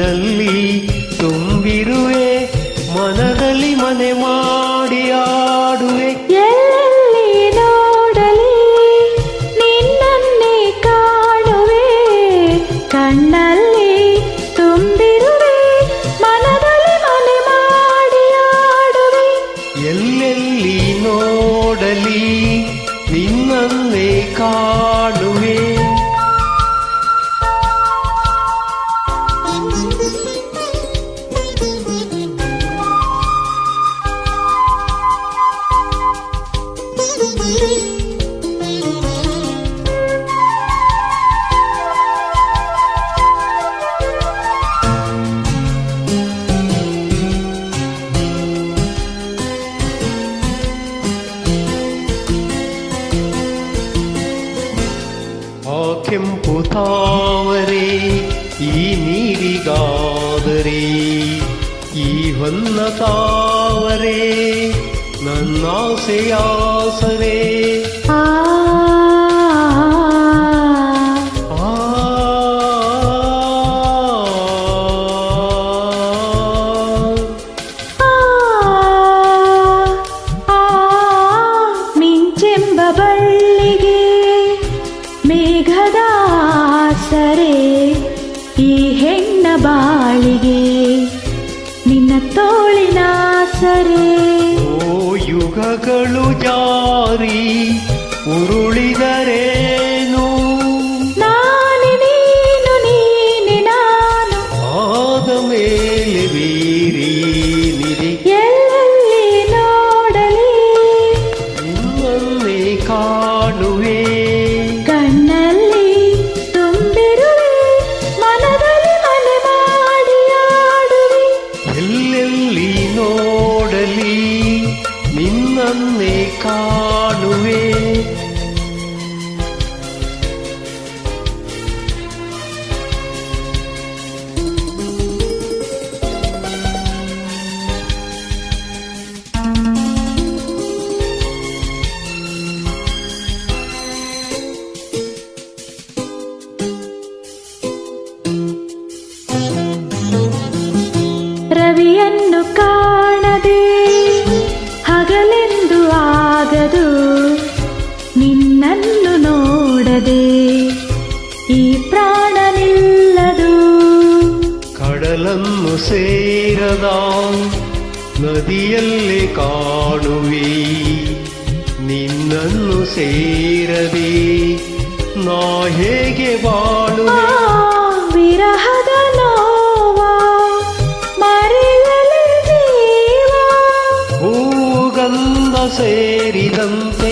ಕಣ್ಣಲ್ಲಿ ತುಂಬಿರುವೆ, ಮನದಲ್ಲಿ ಮನೆ ಮಾಡಿ ಆಡುವೆ. ಎಲ್ಲಿ ನೋಡಲಿ ನಿನ್ನನ್ನೇ ಕಾಣುವೆ, ಕಣ್ಣಲ್ಲಿ ತುಂಬಿರುವೆ, ಮನದಲ್ಲಿ ಮನೆ ಮಾಡಿ ಆಡುವೆ. ಎಲ್ಲೆಲ್ಲಿ ನೋಡಲಿ ನಿನ್ನನ್ನೇ ಕಾಣುವೆ. ಆ ಕೆಂಪು ತಾವರೆ ಈ ನೀರಿಗಾದರೆ, ಈ ಹೊನ್ನ ತಾವರೆ ನನ್ನಾಸೆಯಾಸರೆ. ಆ ಮಿಂಚೆಂಬ ಬಳ್ಳಿಗೆ ಮೇಘದ ಆಸರೆ, ಈ ಹೆಣ್ಣ ಬಾಳಿಗೆ ನಿನ್ನ ತೋಳಿನ ಆಸರೆ. ಓ ಯುಗಗಳು ಜಾರಿ ಉರುಳಿದರೇನು, ನಾನೇ ನೀನು ನೀನೆ ನಾನು, ಆದ ಮೇಲೆ ಬೇರೇನಿದೆ. ಎಲ್ಲೆಲ್ಲಿ ನೋಡಲಿ ನಿನ್ನನ್ನೇ ಕಾಣುವೆ, ಕಣ್ಣಲ್ಲಿ ತುಂಬಿರುವೆ, ಮನದಲ್ಲಿ ಮನೆ ಮಾಡಿ ಆಡುವೆ. ಎಲ್ಲೆಲ್ಲಿ ನೋಡಲಿ ನಿನ್ನನ್ನೇ ಕಾಣುವೆ. ರವಿಯನ್ನು ಕಾಣದೆ ಹಗಲೆಂದು ಆಗದು, ನಿನ್ನನ್ನು ನೋಡದೆ ಈ ಪ್ರಾಣ ನಿಲ್ಲದು. ಕಡಲನ್ನು ಸೇರದ ನದಿಯಲ್ಲಿ ಕಾಣುವೆ, ನಿನ್ನನ್ನು ಸೇರದೆ ನಾ ಹೇಗೆ ಬಾಳುವೆ. ವಿರಹದ ನೋವ ಮರೆಯಲಿ ಜೀವ, ಹೂಗಂಧ ಸೇರಿದಂತೆ